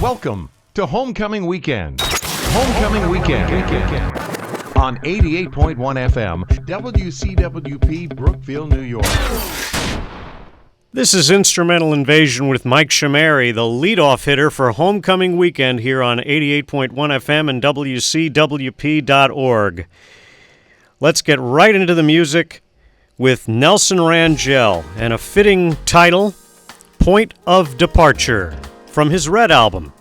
Welcome to Homecoming Weekend. Homecoming Weekend. On 88.1 FM, WCWP, Brookville, New York. This is Instrumental Invasion with Mike Chimeri, the leadoff hitter for Homecoming Weekend here on 88.1 FM and WCWP.org. Let's get right into the music with Nelson Rangel and a fitting title, Point of Departure, from his Red album.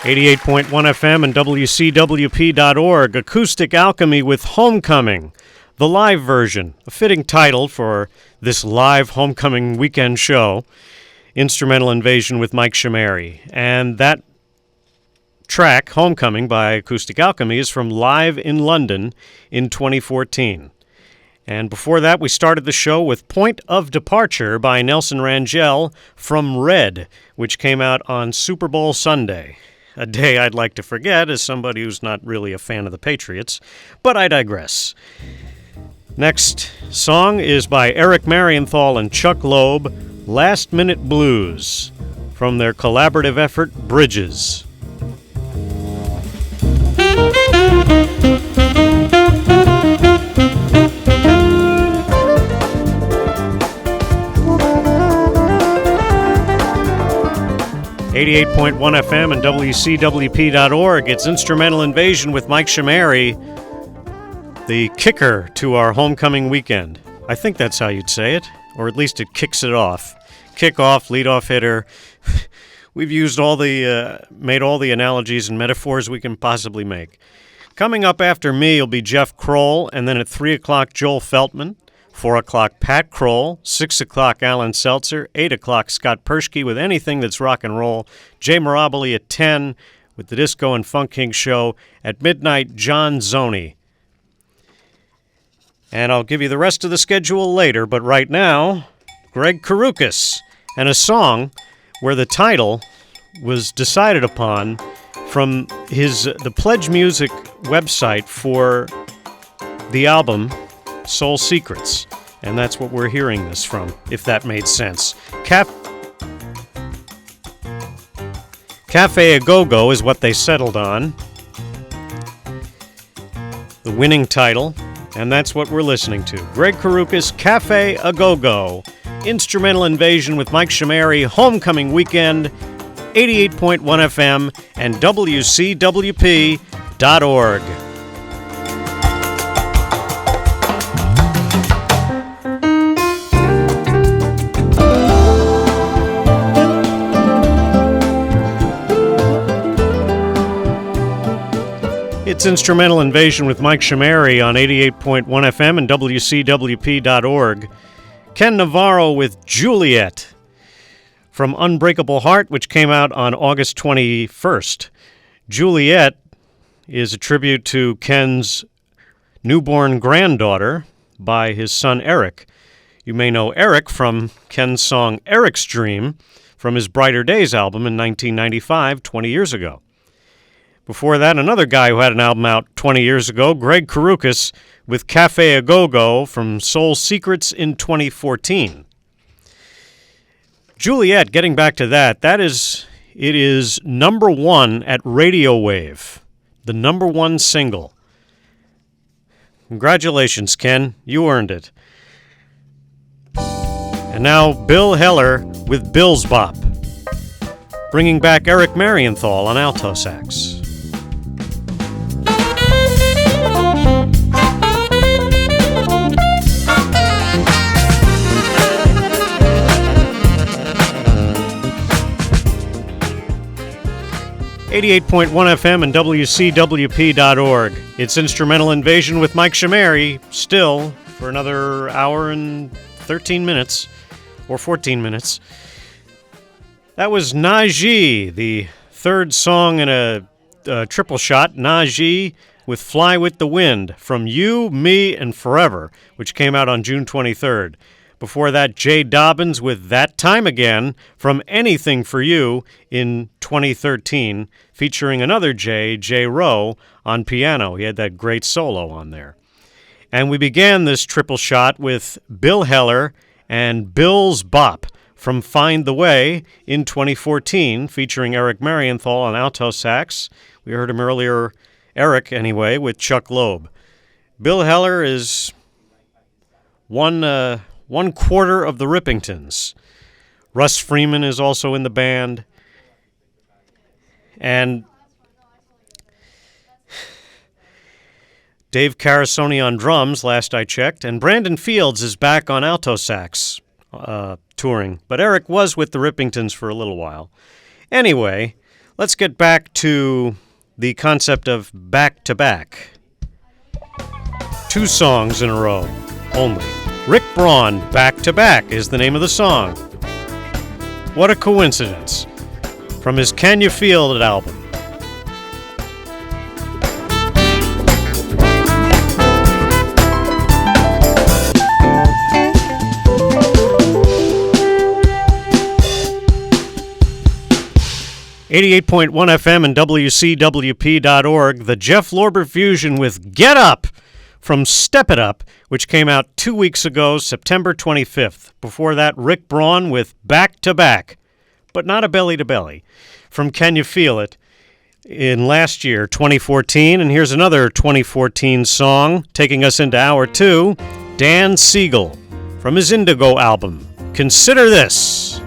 88.1 FM and WCWP.org, Acoustic Alchemy with Homecoming, the live version, a fitting title for this live Homecoming Weekend show, Instrumental Invasion with Mike Chimeri. And that track, Homecoming by Acoustic Alchemy, is from Live in London in 2014. And before that, we started the show with Point of Departure by Nelson Rangel from Red, which came out on Super Bowl Sunday. A day I'd like to forget as somebody who's not really a fan of the Patriots, but I digress. Next song is by Eric Marienthal and Chuck Loeb, Last Minute Blues, from their collaborative effort, Bridges. .1 FM and WCWP.org. It's Instrumental Invasion with Mike Chimeri, the kicker to our homecoming weekend. I think that's how you'd say it, or at least it kicks it off. Kick-off, lead-off hitter. We've used made all the analogies and metaphors we can possibly make. Coming up after me will be Jeff Kroll, and then at 3 o'clock, Joel Feltman. 4 o'clock, Pat Kroll. 6 o'clock, Alan Seltzer. 8 o'clock, Scott Perschke with anything that's rock and roll. Jay Miraboli at 10 with the Disco and Funk King Show. At midnight, John Zoney. And I'll give you the rest of the schedule later, but right now, Greg Karukas and a song where the title was decided upon from the Pledge Music website for the album Soul Secrets, and that's what we're hearing this from, if that made sense. Cafe A Go-Go is what they settled on, the winning title, and that's what we're listening to. Greg Karukas, Cafe A Go-Go, Instrumental Invasion with Mike Chimeri, Homecoming Weekend, 88.1 FM and WCWP.org. It's Instrumental Invasion with Mike Chimeri on 88.1 FM and WCWP.org. Ken Navarro with Juliet from Unbreakable Heart, which came out on August 21st. Juliet is a tribute to Ken's newborn granddaughter by his son Eric. You may know Eric from Ken's song Eric's Dream from his Brighter Days album in 1995, 20 years ago. Before that, another guy who had an album out 20 years ago, Greg Karukas, with Cafe A Go-Go from Soul Secrets in 2014. Juliet, getting back to that, it is number one at Radio Wave, the number one single. Congratulations, Ken. You earned it. And now, Bill Heller with Bill's Bop, bringing back Eric Marienthal on alto sax. 88.1 FM and WCWP.org. It's Instrumental Invasion with Mike Chimeri, still for another hour and 13 minutes, or 14 minutes. That was Najee, the third song in a triple shot, Najee with Fly with the Wind, from You, Me, and Forever, which came out on June 23rd. Before that, Jay Dobbins with That Time Again from Anything for You in 2013, featuring another Jay Rowe, on piano. He had that great solo on there. And we began this triple shot with Bill Heller and Bill's Bop from Find the Way in 2014, featuring Eric Marienthal on alto sax. We heard him earlier, Eric anyway, with Chuck Loeb. Bill Heller is one quarter of the Rippingtons. Russ Freeman is also in the band. And Dave Carasoni on drums, last I checked. And Brandon Fields is back on alto sax touring. But Eric was with the Rippingtons for a little while. Anyway, let's get back to the concept of back-to-back. 2 songs in a row only. Rick Braun, Back to Back, is the name of the song. What a coincidence. From his Can You Feel It album. .1 FM and WCWP.org, the Jeff Lorber Fusion with Get Up from Step It Up, which came out 2 weeks ago, September 25th. Before that, Rick Braun with Back to Back, but not a belly-to-belly, from Can You Feel It in last year, 2014. And here's another 2014 song taking us into hour 2, Dan Siegel from his Indigo album, Consider This.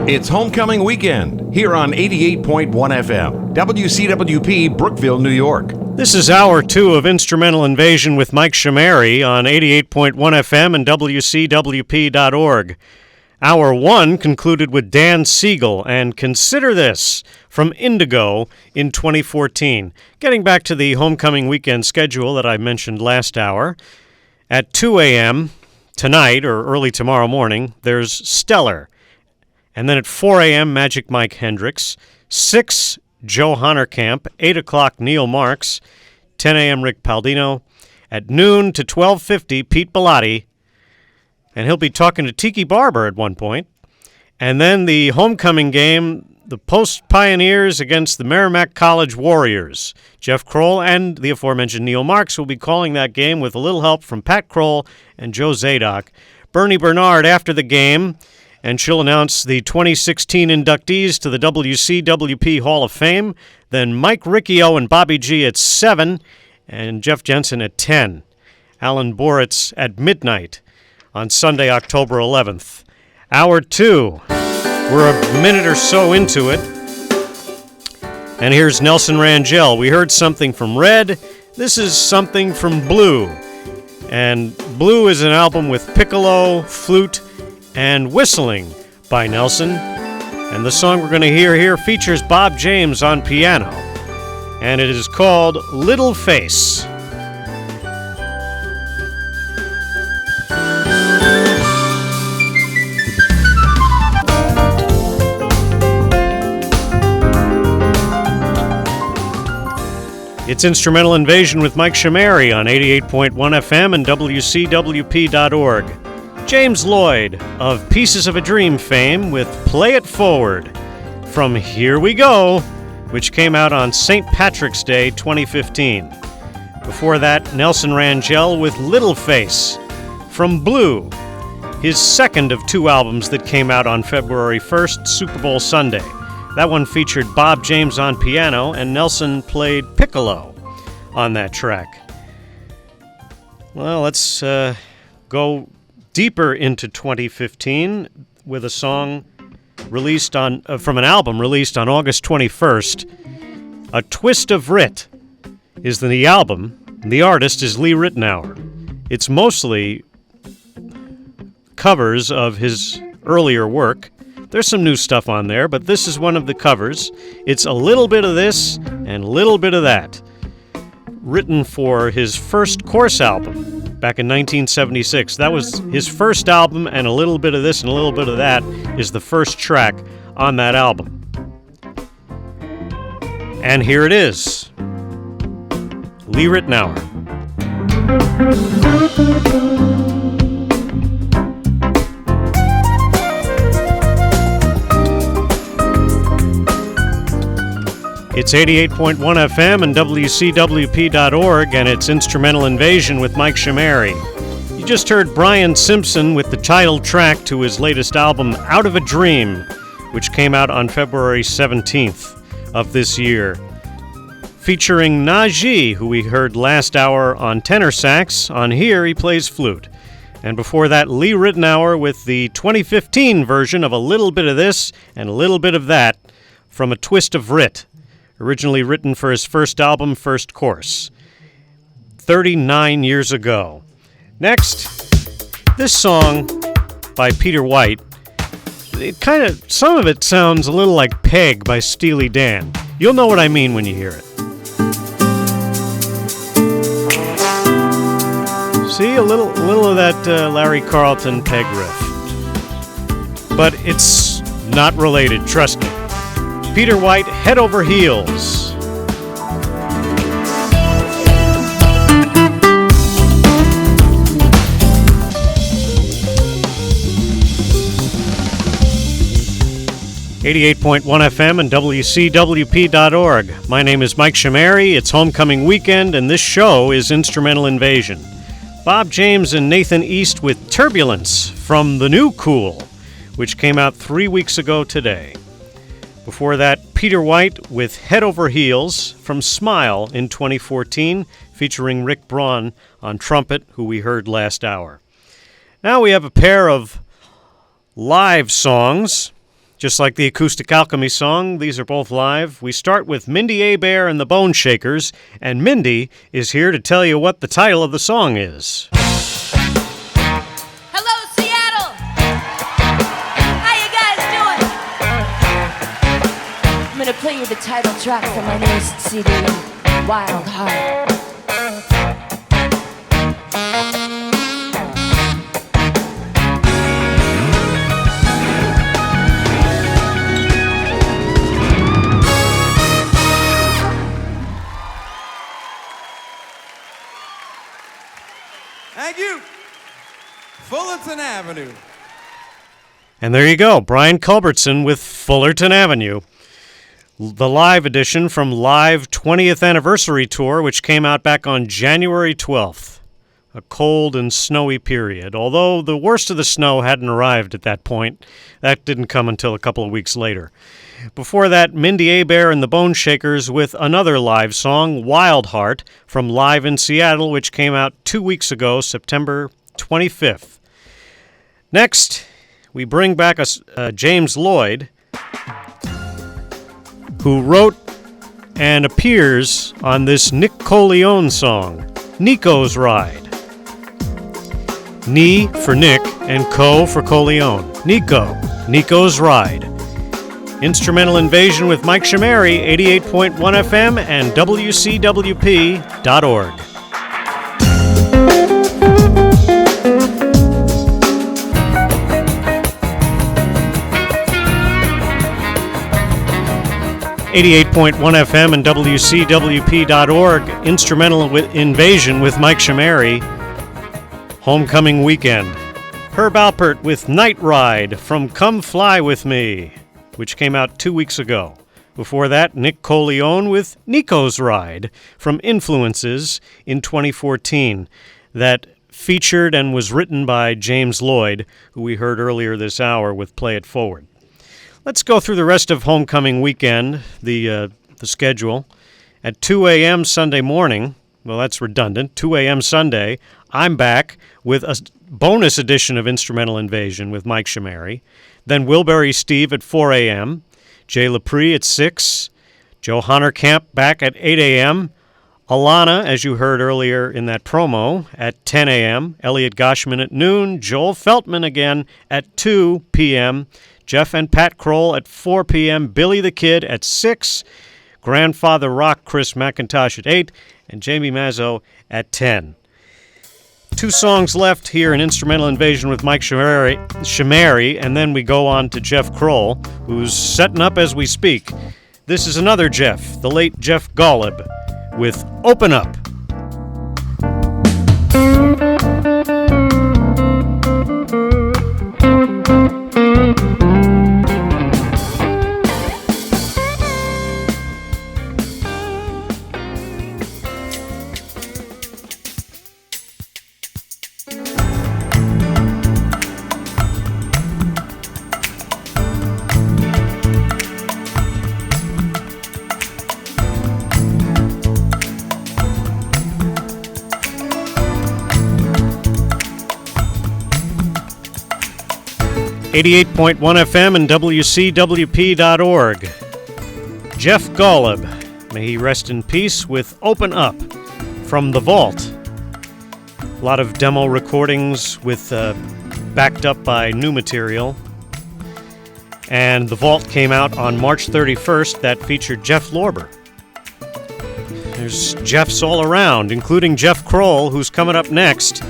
It's homecoming weekend here on 88.1 FM, WCWP, Brookville, New York. This is hour 2 of Instrumental Invasion with Mike Chimeri on 88.1 FM and WCWP.org. Hour 1 concluded with Dan Siegel and Consider This from Indigo in 2014. Getting back to the homecoming weekend schedule that I mentioned last hour, at 2 a.m. tonight or early tomorrow morning, there's Stellar. And then at 4 a.m., Magic Mike Hendricks, 6, Joe Honerkamp, 8 o'clock, Neil Marks, 10 a.m., Rick Paldino, at noon to 12:50, Pete Bellotti, and he'll be talking to Tiki Barber at one point. And then the homecoming game, the Post Pioneers against the Merrimack College Warriors. Jeff Kroll and the aforementioned Neil Marks will be calling that game with a little help from Pat Kroll and Joe Zadok. Bernie Bernard after the game, and she'll announce the 2016 inductees to the WCWP Hall of Fame. Then Mike Riccio and Bobby G at 7, and Jeff Jensen at 10. Alan Boritz at midnight on Sunday, October 11th. Hour 2. We're a minute or so into it. And here's Nelson Rangel. We heard something from Red. This is something from Blue. And Blue is an album with piccolo, flute, and whistling by Nelson. And the song we're going to hear here features Bob James on piano. And it is called Little Face. It's Instrumental Invasion with Mike Chimeri on 88.1 FM and WCWP.org. James Lloyd of Pieces of a Dream fame with Play It Forward from Here We Go, which came out on St. Patrick's Day 2015. Before that, Nelson Rangel with Little Face from Blue, his second of 2 albums that came out on February 1st, Super Bowl Sunday. That one featured Bob James on piano, and Nelson played piccolo on that track. Well, let's go deeper into 2015 with a song released on from an album released on August 21st. A Twist of Rit is the album. The artist is Lee Ritenour. It's mostly covers of his earlier work. There's some new stuff on there, but this is one of the covers. It's a little bit of this and a little bit of that, written for his first Course album. back in 1976. That was his first album, and A Little Bit of This and A Little Bit of That is the first track on that album. And here it is, Lee Ritenour. It's 88.1 FM and WCWP.org, and it's Instrumental Invasion with Mike Chimeri. You just heard Brian Simpson with the title track to his latest album, Out of a Dream, which came out on February 17th of this year. Featuring Najee, who we heard last hour on tenor sax. On here, he plays flute. And before that, Lee Ritenour with the 2015 version of A Little Bit of This and A Little Bit of That from A Twist of Writ, originally written for his first album, First Course, 39 years ago. Next, this song by Peter White. Some of it sounds a little like Peg by Steely Dan. You'll know what I mean when you hear it. See, a little of that Larry Carlton Peg riff. But it's not related, trust me. Peter White, Head Over Heels. .1 FM and WCWP.org. My name is Mike Chimeri. It's homecoming weekend, and this show is Instrumental Invasion. Bob James and Nathan East with Turbulence from The New Cool, which came out 3 weeks ago today. Before that, Peter White with Head Over Heels from Smile in 2014, featuring Rick Braun on trumpet, who we heard last hour. Now we have a pair of live songs, just like the Acoustic Alchemy song. These are both live. We start with Mindi, Abair and the Boneshakers, and Mindi is here to tell you what the title of the song is. I'm going to play you the title track from my newest CD, Wild Heart. Thank you. Fullerton Avenue. And there you go, Brian Culbertson with Fullerton Avenue. The live edition from Live 20th Anniversary Tour, which came out back on January 12th. A cold and snowy period, although the worst of the snow hadn't arrived at that point. That didn't come until a couple of weeks later. Before that, Mindi, Abair and the Boneshakers with another live song, Wild Heart, from Live in Seattle, which came out 2 weeks ago, September 25th. Next, we bring back James Lloyd, who wrote and appears on this Nick Coleone song, Nico's Ride. Ni for Nick and Co for Coleone. Nico's Ride. Instrumental Invasion with Mike Chimeri, 88.1 FM and WCWP.org. .1 FM and WCWP.org, Instrumental Invasion with Mike Chimeri, homecoming weekend. Herb Alpert with Night Ride from Come Fly With Me, which came out 2 weeks ago. Before that, Nick Coleone with Nico's Ride from Influences in 2014, that featured and was written by James Lloyd, who we heard earlier this hour with Play It Forward. Let's go through the rest of homecoming weekend, the schedule. At 2 a.m. Sunday morning, well, that's redundant, 2 a.m. Sunday, I'm back with a bonus edition of Instrumental Invasion with Mike Chimeri. Then Wilbury Steve at 4 a.m., Jay Lepre at 6, Joe Honerkamp back at 8 a.m., Alana, as you heard earlier in that promo, at 10 a.m., Elliot Goshman at noon, Joel Feltman again at 2 p.m., Jeff and Pat Kroll at 4 p.m., Billy the Kid at 6, Grandfather Rock Chris McIntosh at 8, and Jamie Mazzo at 10. 2 songs left here in Instrumental Invasion with Mike Chimeri, and then we go on to Jeff Kroll, who's setting up as we speak. This is another Jeff, the late Jeff Golub, with Open Up. .1 FM and WCWP.org. Jeff Golub, may he rest in peace, with Open Up from The Vault. A lot of demo recordings with backed up by new material. And The Vault came out on March 31st. That featured Jeff Lorber. There's Jeffs all around, including Jeff Kroll, who's coming up next.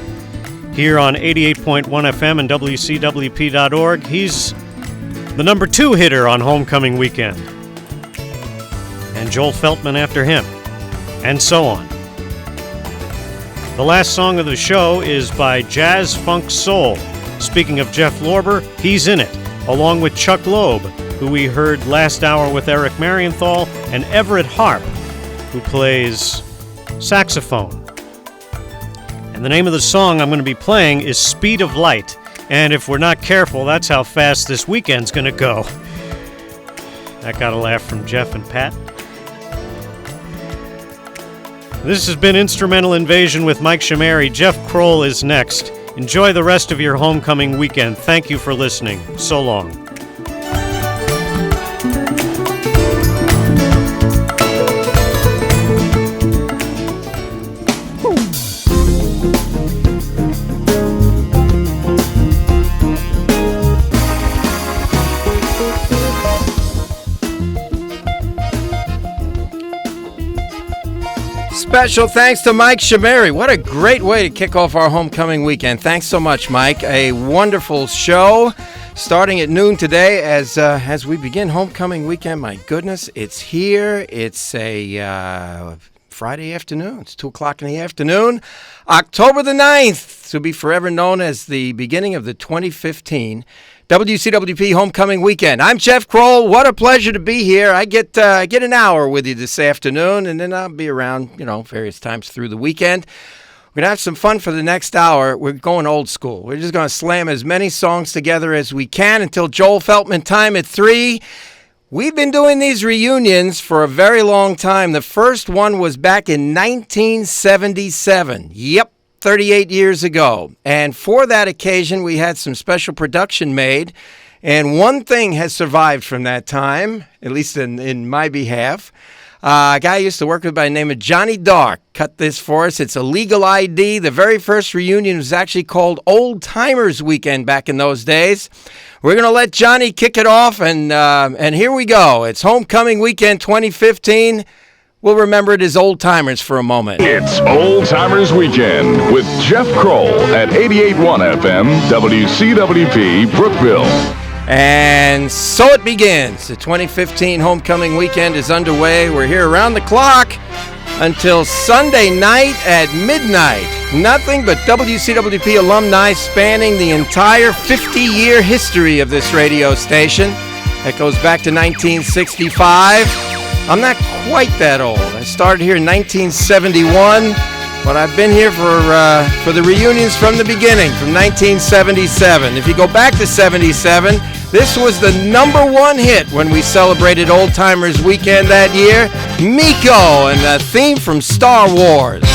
Here on 88.1 FM and WCWP.org, he's the number 2 hitter on Homecoming Weekend. And Joel Feltman after him, and so on. The last song of the show is by Jazz Funk Soul. Speaking of Jeff Lorber, he's in it, along with Chuck Loeb, who we heard last hour with Eric Marienthal, and Everett Harp, who plays saxophone. And the name of the song I'm going to be playing is Speed of Light. And if we're not careful, that's how fast this weekend's going to go. That got a laugh from Jeff and Pat. This has been Instrumental Invasion with Mike Chimeri. Jeff Kroll is next. Enjoy the rest of your homecoming weekend. Thank you for listening. So long. Special thanks to Mike Chimeri. What a great way to kick off our homecoming weekend. Thanks so much, Mike. A wonderful show starting at noon today as we begin homecoming weekend. My goodness, it's here. It's a Friday afternoon. It's 2 o'clock in the afternoon. October the 9th, to be forever known as the beginning of the 2015 WCWP Homecoming Weekend. I'm Jeff Kroll. What a pleasure to be here. I get an hour with you this afternoon, and then I'll be around, various times through the weekend. We're going to have some fun for the next hour. We're going old school. We're just going to slam as many songs together as we can until Joel Feltman time at 3. We've been doing these reunions for a very long time. The first one was back in 1977. Yep. 38 years ago. And for that occasion, we had some special production made. And one thing has survived from that time, at least in my behalf. A guy I used to work with by the name of Johnny Dark cut this for us. It's a legal ID. The very first reunion was actually called Old Timers Weekend back in those days. We're going to let Johnny kick it off, and here we go. It's Homecoming Weekend 2015. We'll remember it as Old Timers for a moment. It's Old Timers Weekend with Jeff Kroll at 88.1 FM, WCWP, Brookville. And so it begins. The 2015 Homecoming Weekend is underway. We're here around the clock until Sunday night at midnight. Nothing but WCWP alumni spanning the entire 50-year history of this radio station. That goes back to 1965. I'm not quite that old. I started here in 1971, but I've been here for the reunions from the beginning, from 1977. If you go back to 77, this was the number 1 hit when we celebrated Old Timers Weekend that year, Miko, and the theme from Star Wars.